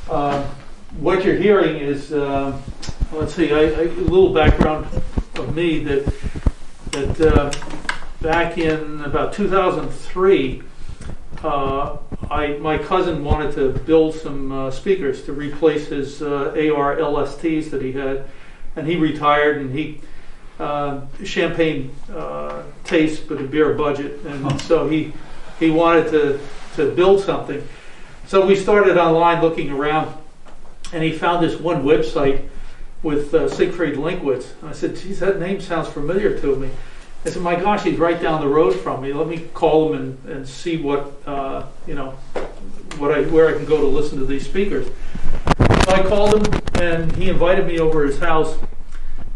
What you're hearing is, let's see, a little background of me that back in about 2003, my cousin wanted to build some speakers to replace his AR LSTs that he had, and he retired, and he champagne taste but a beer budget, and so he wanted to build something. So we started online looking around, and he found this one website with Siegfried Linkwitz. And I said, geez, that name sounds familiar to me. I said, my gosh, he's right down the road from me. Let me call him and see what, where I can go to listen to these speakers. So I called him, and he invited me over his house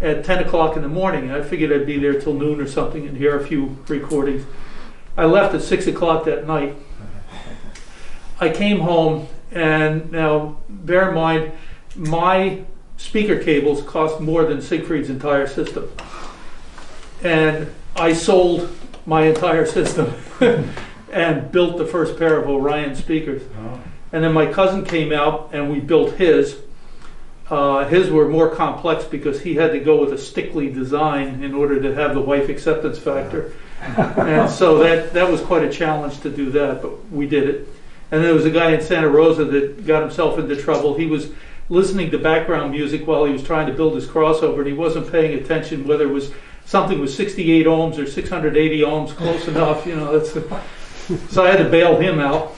at 10 o'clock in the morning. I figured I'd be there till noon or something and hear a few recordings. I left at 6 o'clock that night. I came home, and now bear in mind, my speaker cables cost more than Siegfried's entire system. And I sold my entire system and built the first pair of Orion speakers. Oh. And then my cousin came out and we built his. His were more complex because he had to go with a stickly design in order to have the wife acceptance factor. And so that was quite a challenge to do that, but we did it. And there was a guy in Santa Rosa that got himself into trouble. He was listening to background music while he was trying to build his crossover, and he wasn't paying attention whether it was something with 68 ohms or 680 ohms, close enough, so I had to bail him out.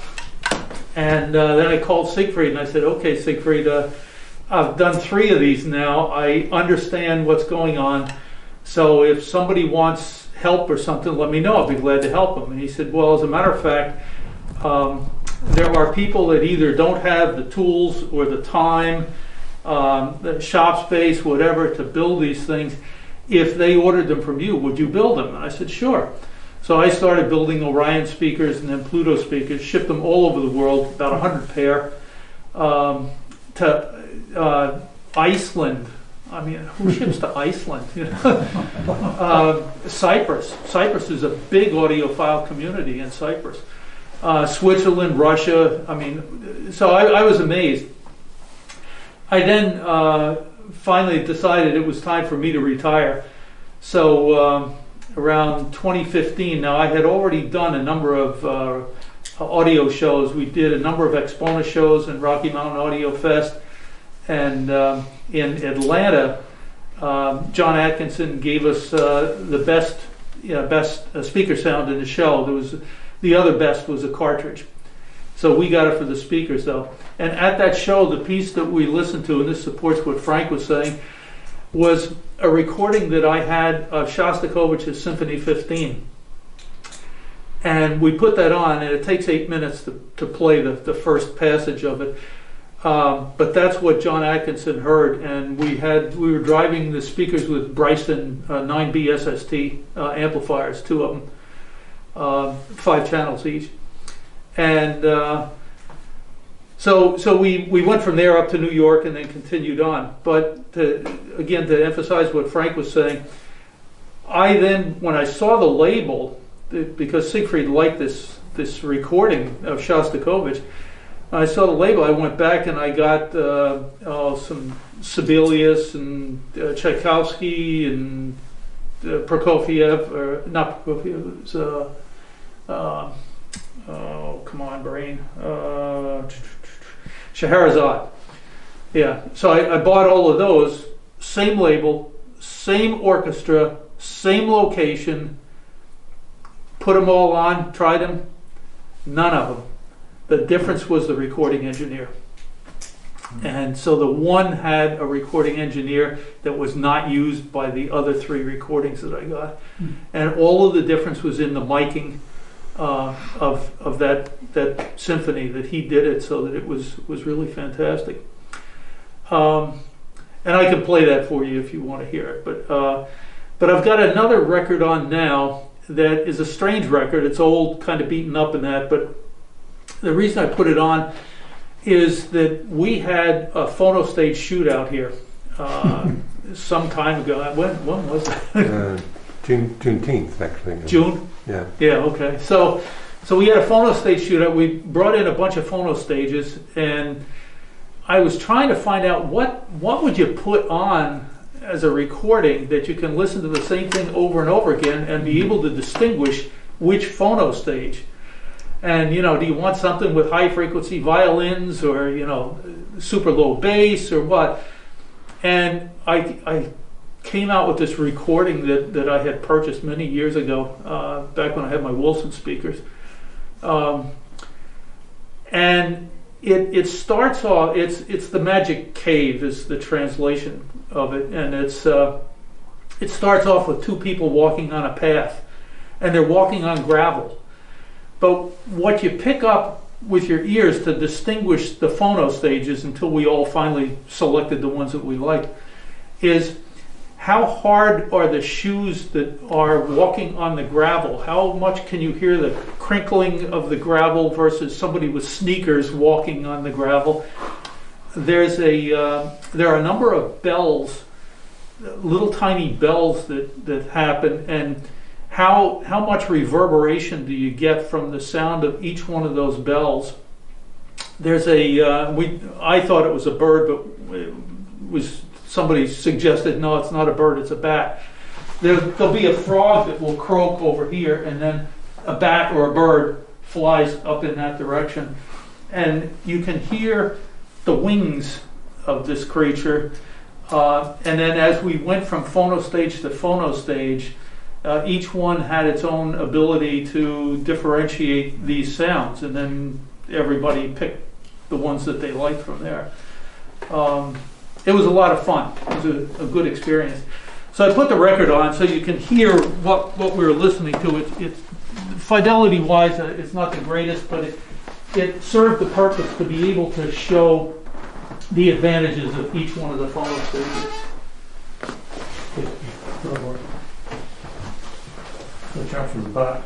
And then I called Siegfried and I said, okay, Siegfried, I've done 3 of these now. I understand what's going on. So if somebody wants help or something, let me know. I'll be glad to help them. And he said, well, as a matter of fact, there are people that either don't have the tools or the time, the shop space, whatever, to build these things. If they ordered them from you, would you build them? And I said, sure. So I started building Orion speakers and then Pluto speakers, shipped them all over the world, about 100 pair, to Iceland. I mean, who ships to Iceland? Cyprus. Cyprus is a big audiophile community in Cyprus. Switzerland, Russia. I mean, so I was amazed. I then finally decided it was time for me to retire. So around 2015, now I had already done a number of audio shows. We did a number of Exponent shows in Rocky Mountain Audio Fest. And in Atlanta, John Atkinson gave us the best speaker sound in the show. The other best was a cartridge. So we got it for the speakers, though. And at that show, the piece that we listened to, and this supports what Frank was saying, was a recording that I had of Shostakovich's Symphony 15. And we put that on, and it takes 8 minutes to play the first passage of it. But that's what John Atkinson heard, and we were driving the speakers with Bryson 9B SST amplifiers, 2 of them, 5 channels each. And so we went from there up to New York and then continued on. But to emphasize what Frank was saying, I then, when I saw the label, because Siegfried liked this recording of Shostakovich, I saw the label, I went back and I got some Sibelius and Tchaikovsky and Prokofiev, or not Prokofiev, it was, oh, come on, brain. Scheherazade. Yeah, so I bought all of those, same label, same orchestra, same location, put them all on, tried them, none of them. The difference was the recording engineer. And so the one had a recording engineer that was not used by the other 3 recordings that I got. And all of the difference was in the miking of that symphony, that he did it so that it was really fantastic. And I can play that for you if you want to hear it. But I've got another record on now that is a strange record. It's old, kind of beaten up and that, but the reason I put it on is that we had a Phono stage shootout here some time ago. When was that? Juneteenth, actually. June? Yeah. Yeah, okay. So we had a Phono stage shootout. We brought in a bunch of Phono stages, and I was trying to find out what would you put on as a recording that you can listen to the same thing over and over again and be able to distinguish which phono stage. And, you know, do you want something with high frequency violins or, you know, super low bass or what? And I came out with this recording that I had purchased many years ago, back when I had my Wilson speakers. And it starts off, it's the Magic Cave is the translation of it. And it starts off with two people walking on a path. And they're walking on gravel. But what you pick up with your ears to distinguish the phono stages until we all finally selected the ones that we liked is how hard are the shoes that are walking on the gravel? How much can you hear the crinkling of the gravel versus somebody with sneakers walking on the gravel? There are a number of bells, little tiny bells that happen, and how much reverberation do you get from the sound of each one of those bells? There's I thought it was a bird, but it was somebody suggested no, it's not a bird, it's a bat. There'll be a frog that will croak over here, and then a bat or a bird flies up in that direction, and you can hear the wings of this creature. And then as we went from phono stage to phono stage, each one had its own ability to differentiate these sounds, and then everybody picked the ones that they liked from there. It was a lot of fun. It was a good experience. So I put the record on so you can hear what we were listening to. It's fidelity-wise, it's not the greatest, but it served the purpose to be able to show the advantages of each one of the phono stages. Watch out for the bot.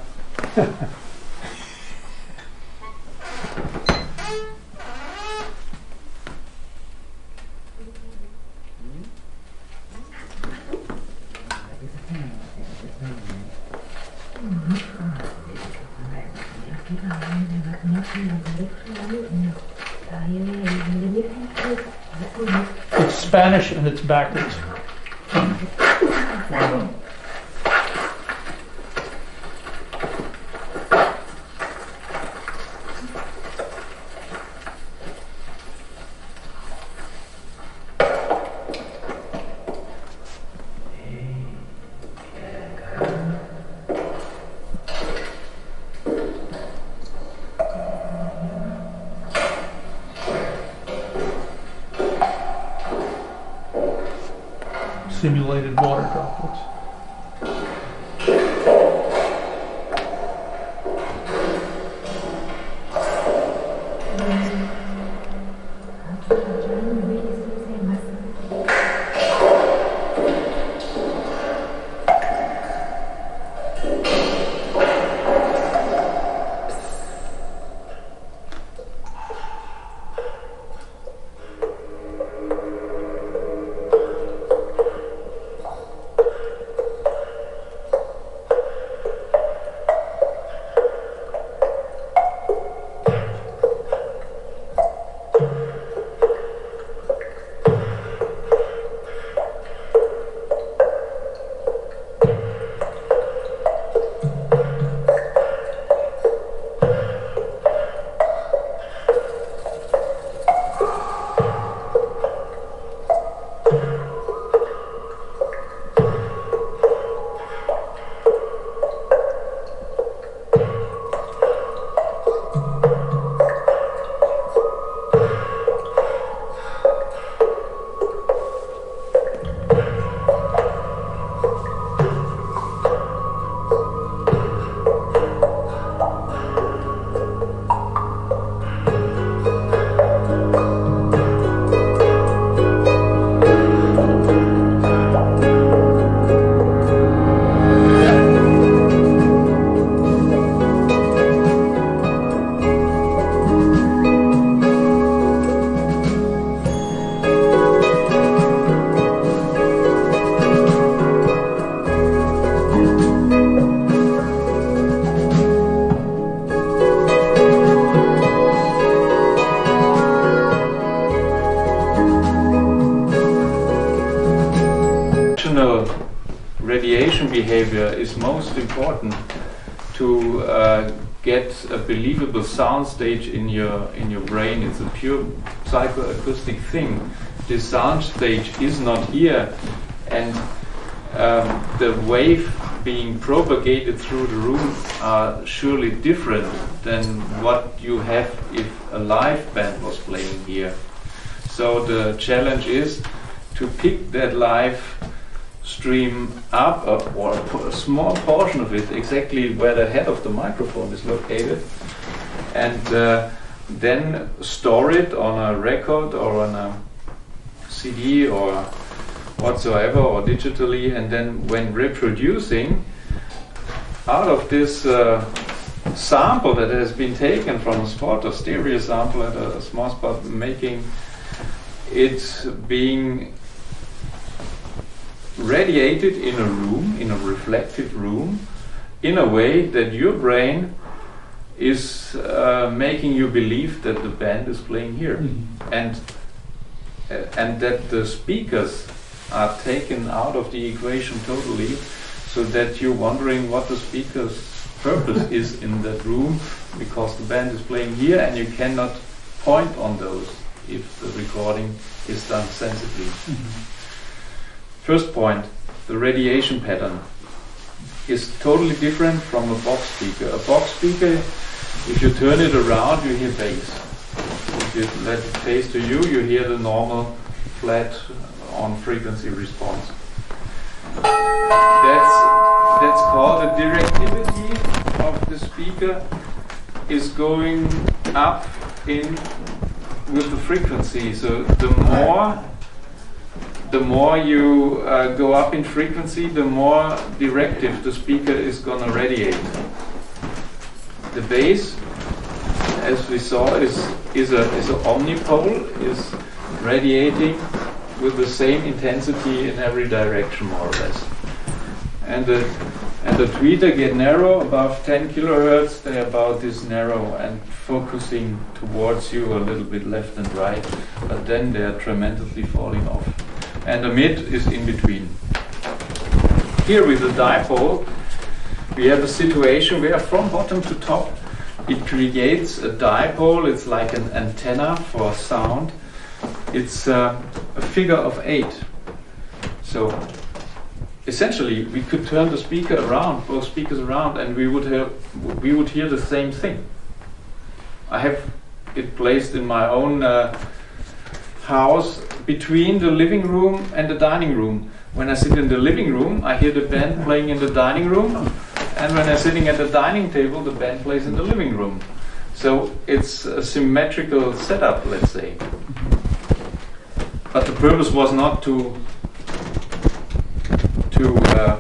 It's Spanish and it's backwards. Simulated water droplets. radiation behavior is most important to get a believable sound stage in your brain. It's a pure psychoacoustic thing. This sound stage is not here, and the wave being propagated through the room are surely different than what you have if a live band was playing here. So the challenge is to pick that live stream up, or a small portion of it, exactly where the head of the microphone is located, and then store it on a record or on a CD or whatsoever, or digitally, and then when reproducing out of this sample that has been taken from a spot, a stereo sample at a small spot, making it being radiated in a room, in a reflective room, in a way that your brain is making you believe that the band is playing here, and that the speakers are taken out of the equation totally, so that you're wondering what the speaker's purpose is in that room, because the band is playing here and you cannot point on those if the recording is done sensibly. First point, the radiation pattern is totally different from a box speaker. A box speaker, if you turn it around, you hear bass. If you let it face to you, you hear the normal flat on frequency response. That's called the directivity of the speaker is going up in with the frequency. So the more you go up in frequency, the more directive the speaker is going to radiate. The bass, as we saw, is an omnipole, is radiating with the same intensity in every direction, more or less. And the tweeter get narrow, above 10 kilohertz, they're about this narrow and focusing towards you a little bit left and right, but then they're tremendously falling off. And the mid is in between. Here with the dipole, we have a situation where from bottom to top, it creates a dipole. It's like an antenna for sound. It's a figure of 8. So essentially, we could turn the speaker around, both speakers around, and we would hear the same thing. I have it placed in my own house between the living room and the dining room. When I sit in the living room, I hear the band playing in the dining room, and when I'm sitting at the dining table, the band plays in the living room. So it's a symmetrical setup, let's say. But the purpose was not to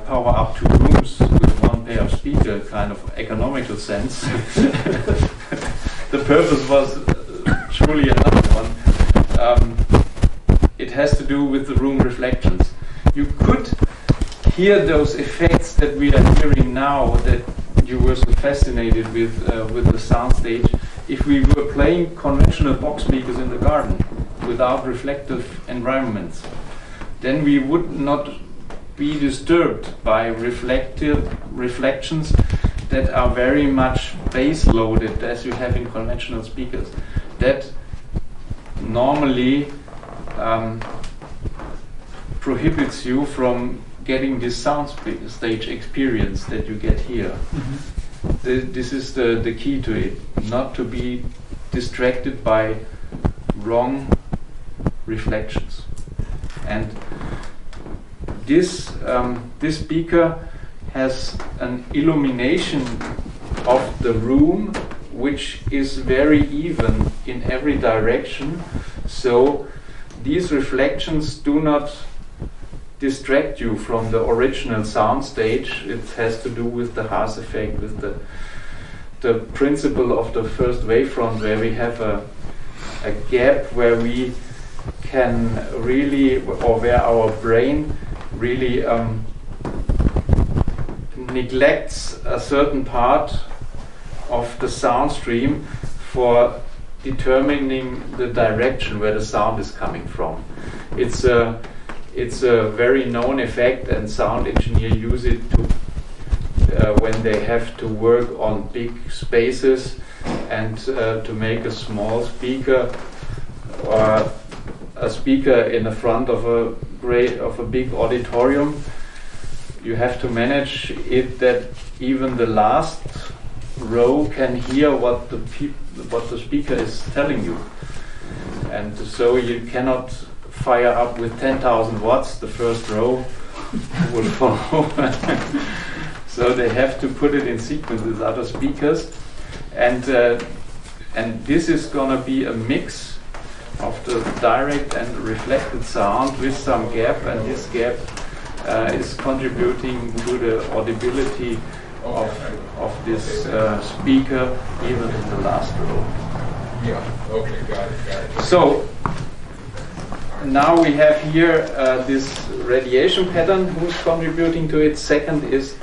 power up 2 rooms with one pair of speaker, kind of economical sense. The purpose was truly another one. It has to do with the room reflections. You could hear those effects that we are hearing now, that you were so fascinated with the soundstage, if we were playing conventional box speakers in the garden without reflective environments. Then we would not be disturbed by reflections that are very much bass loaded, as you have in conventional speakers. That normally prohibits you from getting this sound stage experience that you get here. This is the key to it, not to be distracted by wrong reflections. And this speaker has an illumination of the room which is very even in every direction, so these reflections do not distract you from the original sound stage. It has to do with the Haas effect, with the principle of the first wavefront, where we have a gap where we can really, or where our brain really neglects a certain part of the sound stream for determining the direction where the sound is coming from. It's it's a very known effect, and sound engineers use it to when they have to work on big spaces and to make a small speaker or a speaker in the front of a big auditorium. You have to manage it that even the last row can hear what the speaker is telling you, and so you cannot fire up with 10,000 watts. The first row will follow. So they have to put it in sequence with other speakers, and this is going to be a mix of the direct and reflected sound with some gap, and this gap is contributing to the audibility of this speaker even in the last row. Yeah, okay, got it. So now we have here this radiation pattern who's contributing to it. Second is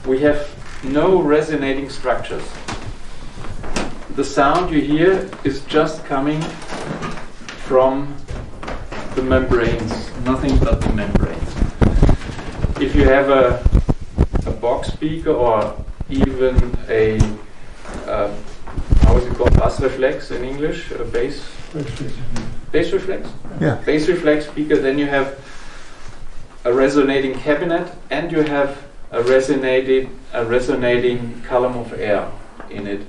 we have no resonating structures. The sound you hear is just coming from the membranes, nothing but the membranes. If you have a box speaker or even a how is it called, bass reflex in English, a bass reflex? Yeah. Bass reflex speaker, then you have a resonating cabinet and you have a resonating column of air in it.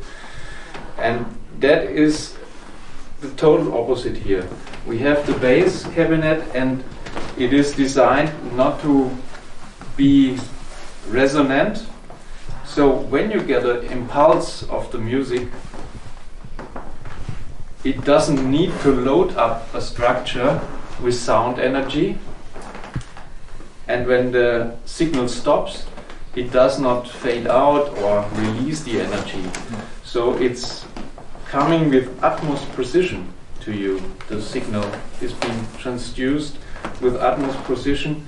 And that is the total opposite here. We have the bass cabinet, and it is designed not to be resonant. So when you get an impulse of the music, it doesn't need to load up a structure with sound energy. And when the signal stops, it does not fade out or release the energy. So it's coming with utmost precision to you. The signal is being transduced with utmost precision.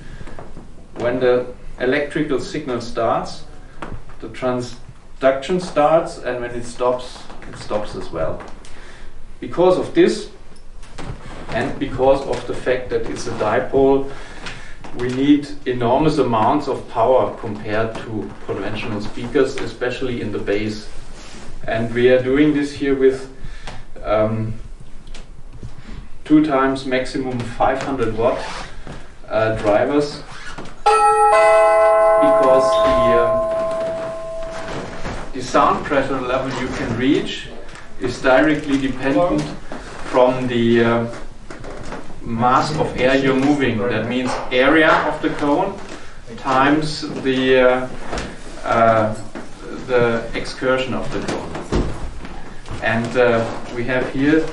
When the electrical signal starts, the transduction starts, and when it stops as well. Because of this, and because of the fact that it's a dipole, we need enormous amounts of power compared to conventional speakers, especially in the bass. And we are doing this here with 2 times maximum 500 watt drivers, because the sound pressure level you can reach is directly dependent from the mass of air you're moving. That means area of the cone times the excursion of the cone. And we have here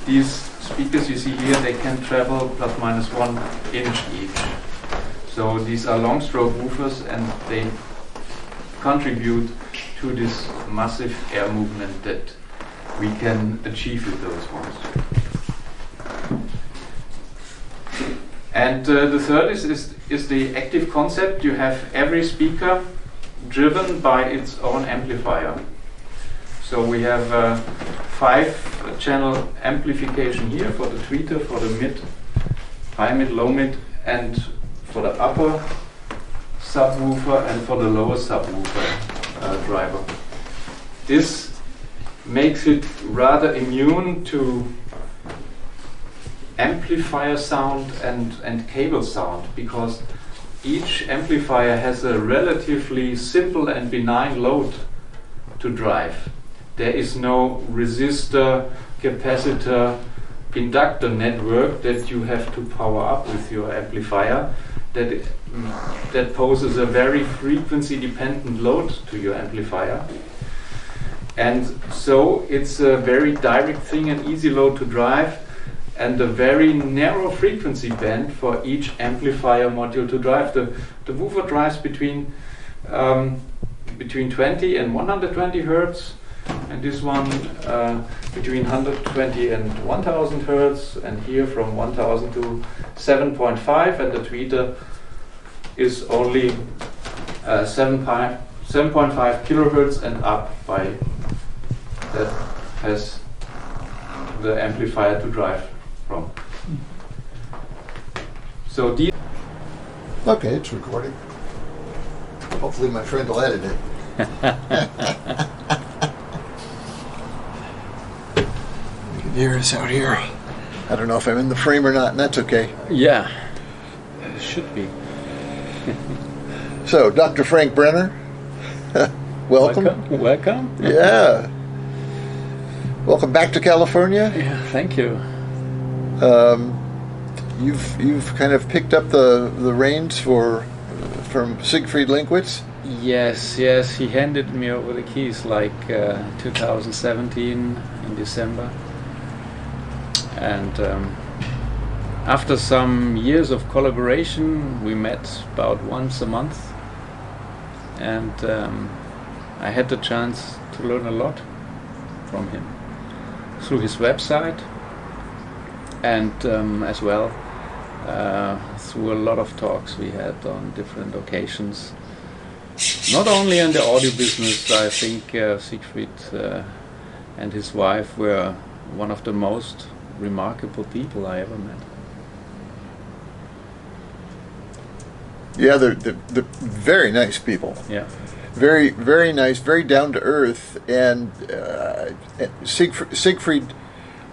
these speakers you see here, they can travel plus minus 1 inch each. So these are long stroke woofers, and they contribute to this massive air movement that we can achieve with those ones. And the third is the active concept. You have every speaker driven by its own amplifier. So we have 5-channel amplification here for the tweeter, for the mid, high mid, low mid, and for the upper subwoofer and for the lower subwoofer driver. This makes it rather immune to amplifier sound and cable sound, because each amplifier has a relatively simple and benign load to drive. There is no resistor, capacitor, inductor network that you have to power up with your amplifier that poses a very frequency dependent load to your amplifier. And so it's a very direct thing, an easy load to drive, and a very narrow frequency band for each amplifier module to drive. The woofer drives between 20 and 120 hertz, and this one between 120 and 1000 hertz, and here from 1000 to 7.5, and the tweeter is only 7.5 kilohertz and up by, that has the amplifier to drive from. So Okay, it's recording. Hopefully my friend will edit it. You can hear us out here. I don't know if I'm in the frame or not, and that's okay. Yeah, it should be. So, Dr. Frank Brenner, welcome. Welcome. Yeah. Welcome back to California. Yeah, thank you. You've kind of picked up the reins from Siegfried Linkwitz. Yes, he handed me over the keys like 2017 in December. And after some years of collaboration, we met about once a month. And I had the chance to learn a lot from him through his website and as well through a lot of talks we had on different occasions. Not only in the audio business, I think Siegfried and his wife were one of the most remarkable people I ever met. Yeah, they're very nice people. Yeah. Very, very nice, very down to earth. And Siegfried,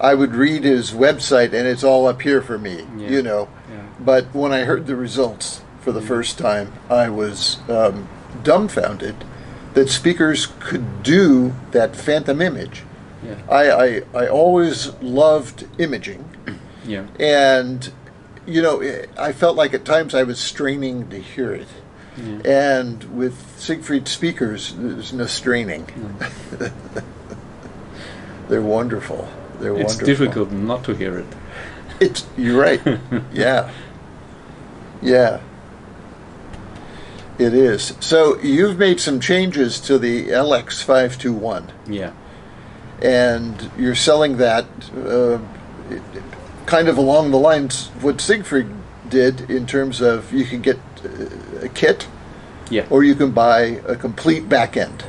I would read his website, and it's all up here for me, you know. Yeah. But when I heard the results for the first time, I was dumbfounded that speakers could do that phantom image. Yeah. I always loved imaging, Yeah. and you know, I felt like at times I was straining to hear it. Yeah. And with Siegfried speakers, there's no straining. No. They're wonderful. They're It's wonderful. difficult not to hear it. You're right. Yeah. Yeah. It is. So you've made some changes to the LX521, Yeah. and you're selling that kind of along the lines of what Siegfried did in terms of you can get a kit, Yeah. or you can buy a complete back end,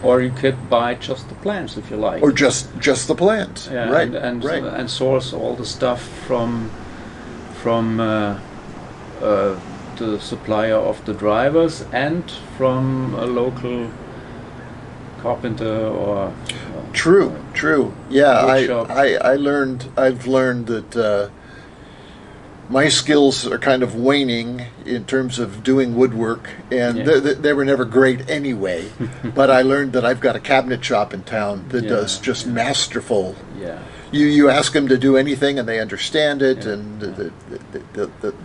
Or you could buy just the plans if you like. or just the plans. Yeah, Right. and right. and source all the stuff from the supplier of the drivers and from a local carpenter or True. Yeah, Workshop. I've learned that my skills are kind of waning in terms of doing woodwork, and Yeah. they were never great anyway. But I learned that I've got a cabinet shop in town that Yeah, does just yeah. masterful. yeah. You ask them to do anything, and they understand it, Yeah, and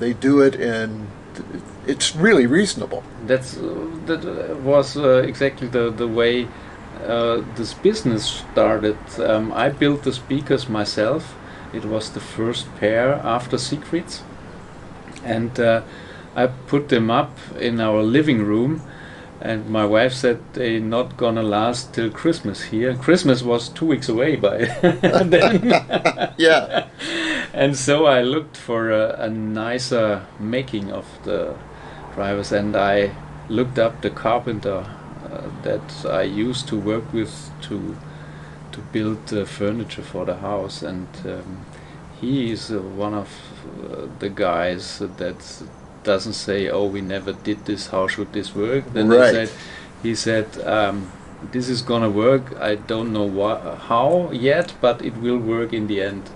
they do it, and it's really reasonable. That was exactly the way this business started. I built the speakers myself. It was the first pair after Siegfried's, and I put them up in our living room. And my wife said they're not gonna last till Christmas here. Christmas was 2 weeks away by then. Yeah. And so I looked for a nicer making of the drivers, and I looked up the carpenter that I used to work with to build the furniture for the house, and he is one of the guys that doesn't say, "Oh, we never did this. How should this work?" Then Right. he said, "This is gonna work. I don't know how yet, but it will work in the end."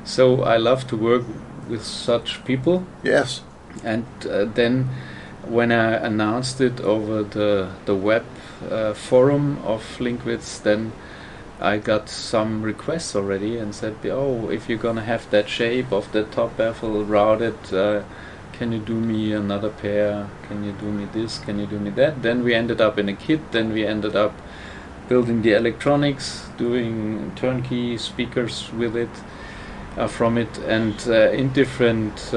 So I love to work with such people. Yes. And then when I announced it over the web forum of Linkwitz, then I got some requests already and said, "Oh, if you're gonna have that shape of the top baffle routed, can you do me another pair? Can you do me this? Can you do me that?" Then we ended up in a kit. Then we ended up building the electronics, doing turnkey speakers with it, from it, and in different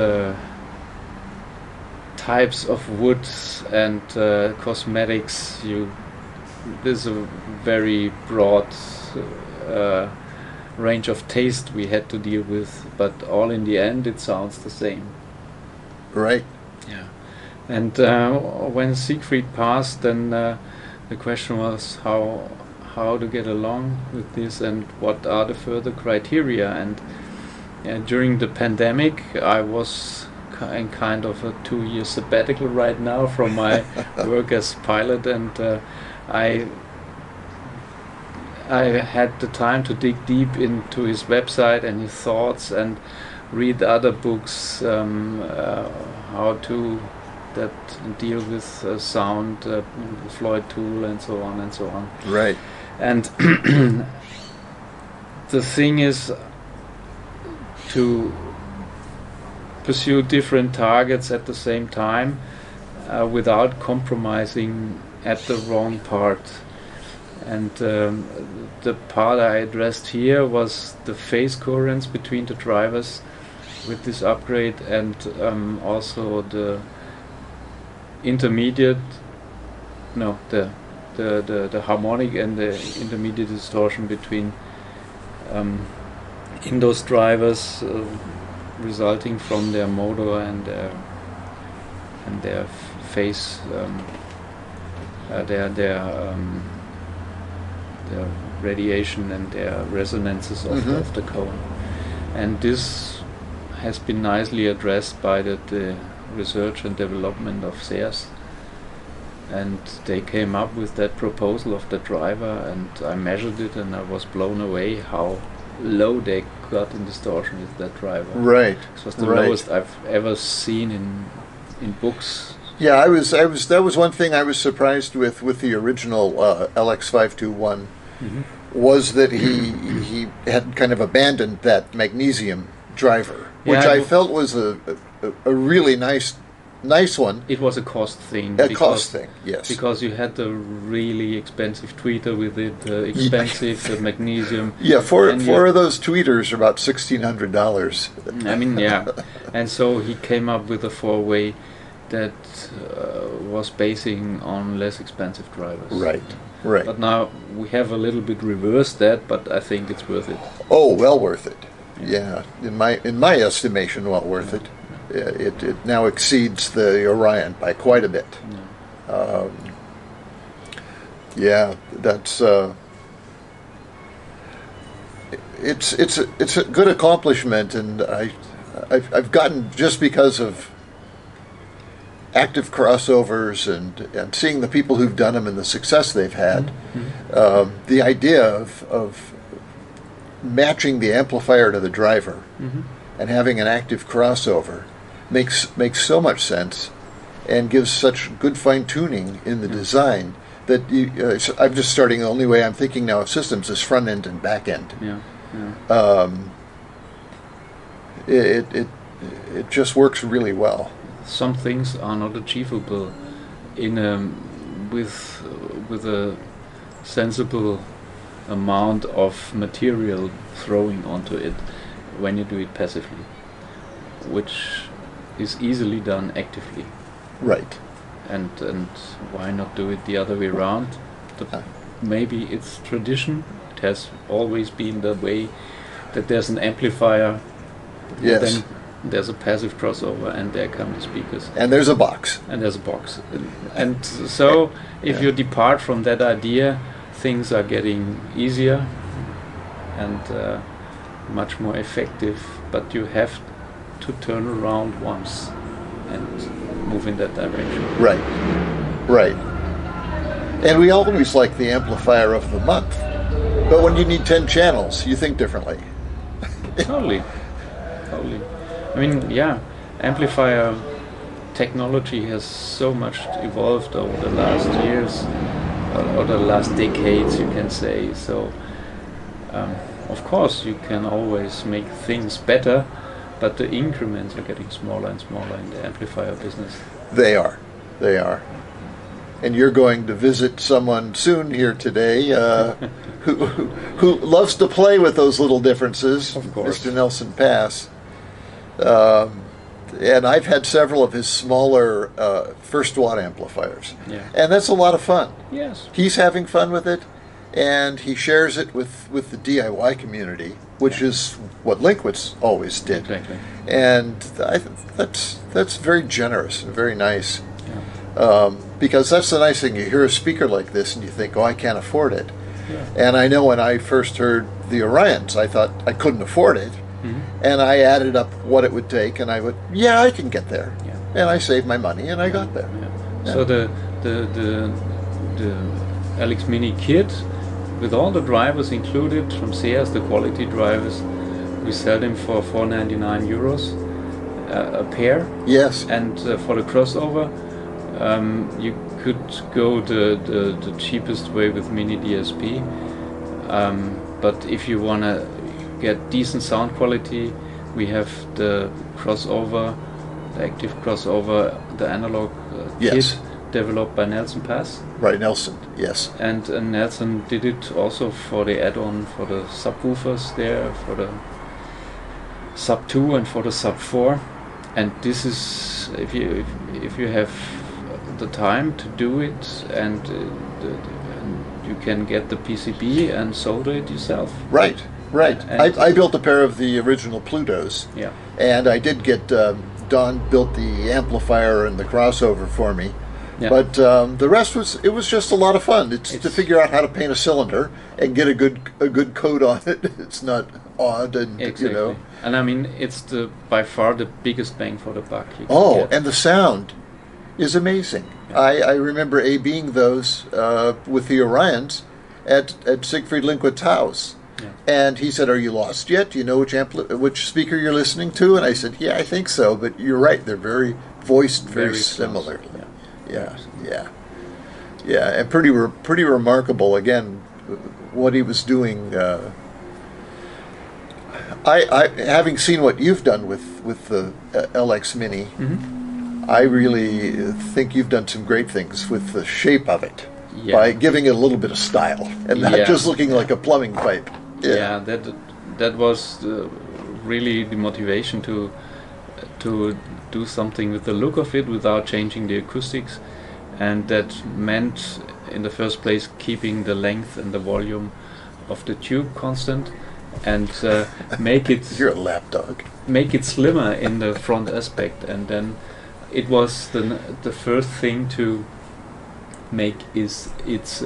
types of woods and cosmetics. There's a very broad range of taste we had to deal with, but all in the end it sounds the same. Right. Yeah. And when Siegfried passed, then the question was how to get along with this and what are the further criteria. And during the pandemic I was in kind of a 2-year sabbatical right now from my work as pilot, and I had the time to dig deep into his website and his thoughts and read other books, how to deal with sound, Floyd tool, and so on and so on. Right. And the thing is to pursue different targets at the same time without compromising at the wrong part. And the part I addressed here was the phase coherence between the drivers with this upgrade, and also the intermediate, the harmonic and the intermediate distortion between in those drivers resulting from their motor and their phase, their radiation and their resonances of the cone. And this has been nicely addressed by the research and development of SEAS, and they came up with that proposal of the driver, and I measured it and I was blown away how low they got in distortion with that driver. Right. It was the lowest I've ever seen in books. Yeah, I was. That was one thing I was surprised with the original LX521, was that he had kind of abandoned that magnesium driver, which I felt was a really nice one. It was a cost thing. Cost thing, yes. Because you had the really expensive tweeter with it, the magnesium. Yeah, four of those tweeters are about $1,600. I mean, yeah. And so he came up with a 4-way that was basing on less expensive drivers. Right, right. But now we have a little bit reversed that, but I think it's worth it. Oh, well worth it. Yeah, in my estimation, well worth it. It now exceeds the Orion by quite a bit. Yeah, that's it's a good accomplishment, and I've gotten, just because of active crossovers and seeing the people who've done them and the success they've had, the idea of matching the amplifier to the driver and having an active crossover makes so much sense and gives such good fine-tuning in the design that I'm just starting. The only way I'm thinking now of systems is front end and back end. It just works really well. Some things are not achievable in with a sensible amount of material throwing onto it when you do it passively, which is easily done actively. Right. And why not do it the other way around? Maybe it's tradition. It has always been the way that there's an amplifier. Yes. Then there's a passive crossover, and there come the speakers. And there's a box. And so if you depart from that idea, things are getting easier and much more effective, but you have to turn around once and move in that direction. Right, right. And we always like the amplifier of the month, but when you need 10 channels, you think differently. Totally. I mean, yeah, amplifier technology has so much evolved over the last years, or the last decades, you can say. So, of course, you can always make things better, but the increments are getting smaller and smaller in the amplifier business. They are. And you're going to visit someone soon here today who loves to play with those little differences, of course. Mr. Nelson Pass. And I've had several of his smaller first watt amplifiers. Yeah. And that's a lot of fun. Yes. He's having fun with it, and he shares it with the DIY community, which is what Linkwitz always did. Exactly. And that's very generous and very nice. Yeah. Because that's the nice thing. You hear a speaker like this and you think, oh, I can't afford it. Yeah. And I know when I first heard the Orions, I thought I couldn't afford it. and I added up what it would take, and I would, I can get there. Yeah. And I saved my money, and I got there. Yeah. So the LX Mini kit with all the drivers included from Sears, the quality drivers, we sell them for 499 euros a pair. Yes. And for the crossover, you could go the cheapest way with Mini DSP. But if you want to get decent sound quality, we have the crossover, the active crossover, the analog Yes. kit developed by Nelson Pass. Right, Nelson. Yes. And Nelson did it also for the add-on for the subwoofers there, for the sub 2 and for the sub 4. And this is, if you have the time to do it, and you can get the PCB and solder it yourself. Right. Right. And I built a pair of the original Plutos. Yeah. And I did get Don built the amplifier and the crossover for me. Yeah. But the rest was just a lot of fun. It's to figure out how to paint a cylinder and get a good coat on it. It's not odd and Exactly. And I mean, it's by far the biggest bang for the buck. You can Oh, get. and the sound is amazing. Yeah. I remember A-Bing those with the Orions at Siegfried Linkwitz's house. Yeah. And he said, "Are you lost yet? Do you know which speaker you're listening to?" And I said, "Yeah, I think so. But you're right; they're very voiced, very close. similarly." Yeah. Yeah, and pretty remarkable. Again, what he was doing. I having seen what you've done with the LX Mini, Mm-hmm. I really think you've done some great things with the shape of it Yeah. by giving it a little bit of style and not Yeah. just looking like a plumbing pipe. Yeah, that was really the motivation to do something with the look of it without changing the acoustics, and that meant in the first place keeping the length and the volume of the tube constant, and make it You're a lapdog. make it slimmer in the front aspect. And then it was the first thing to make is its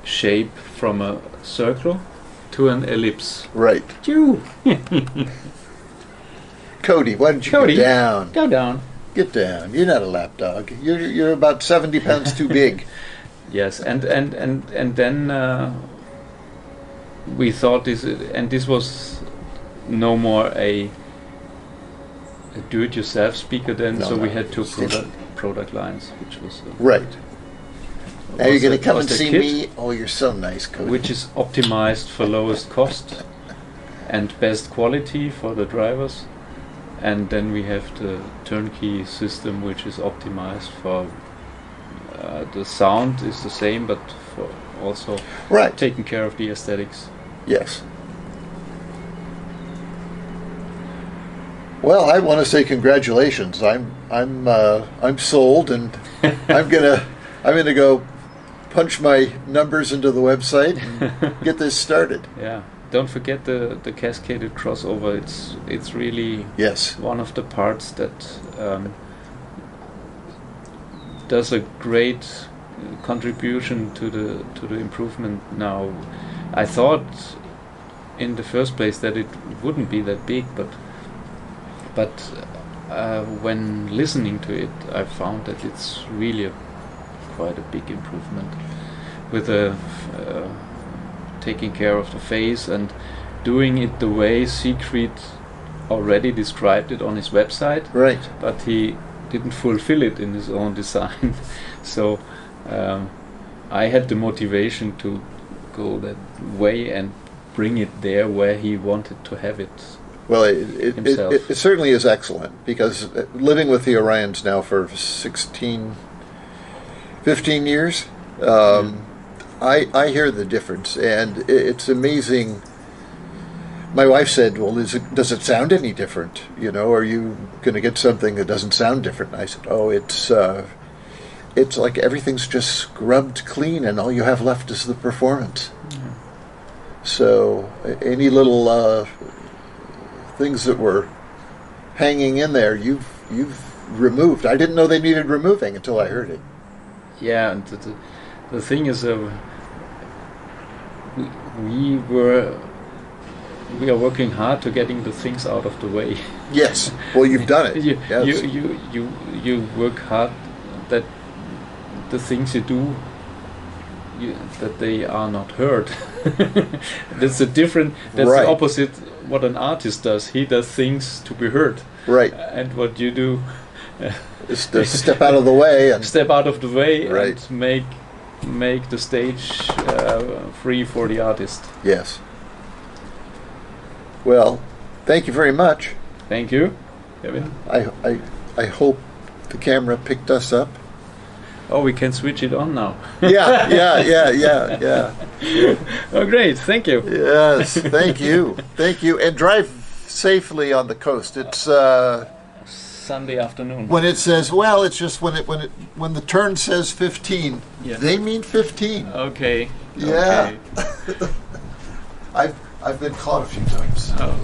shape from a circle to an ellipse. Right. Phew. Cody, why don't you Cody, get down? Go down. Get down. You're not a lapdog. You're about 70 pounds too big. Yes, and then we thought this was no more a do-it-yourself speaker then, No, so we no. had two product lines, which was Right. Now you're going to come was and the see kit, me? Oh, you're so nice, Cody. which is optimized for lowest cost and best quality for the drivers. And then we have the turnkey system, which is optimized for the sound is the same, but for also Right. taking care of the aesthetics. Yes. Well, I want to say congratulations. I'm sold, and I'm gonna go punch my numbers into the website and get this started. Yeah. Don't forget the cascaded crossover. It's really Yes. one of the parts that does a great contribution to the improvement. Now, I thought in the first place that it wouldn't be that big, but when listening to it, I found that it's really quite a big improvement with taking care of the phase and doing it the way Siegfried already described it on his website, Right. but he didn't fulfill it in his own design. So I had the motivation to go that way and bring it there where he wanted to have it. Well, it Himself. certainly is excellent, because living with the Orions now for 15 years, I hear the difference, and it's amazing. My wife said, "Well, does it sound any different? You know, are you going to get something that doesn't sound different?" And I said, "Oh, it's like everything's just scrubbed clean, and all you have left is the performance." Yeah. So any little things that were hanging in there, you've removed. I didn't know they needed removing until I heard it. Yeah, and the thing is, we were we are working hard to getting the things out of the way. Yes. Well, you've done it. you, Yes. you work hard that the things you do, that they are not heard. That's that's Right. the opposite what an artist does. He does things to be heard. Right. And what you do, Just to step out of the way and step out of the way Right. and make the stage free for the artist. yes. Well, thank you very much. Thank you, Kevin. I hope the camera picked us up. Oh, we can switch it on now. Yeah. Oh, great. Thank you. Yes, thank you. Thank you. And drive safely on the coast. It's Sunday afternoon. when it says, well, it's just when the turn says 15, Yeah. they mean 15. Okay. Yeah. Okay. I've been caught a few times. Oh.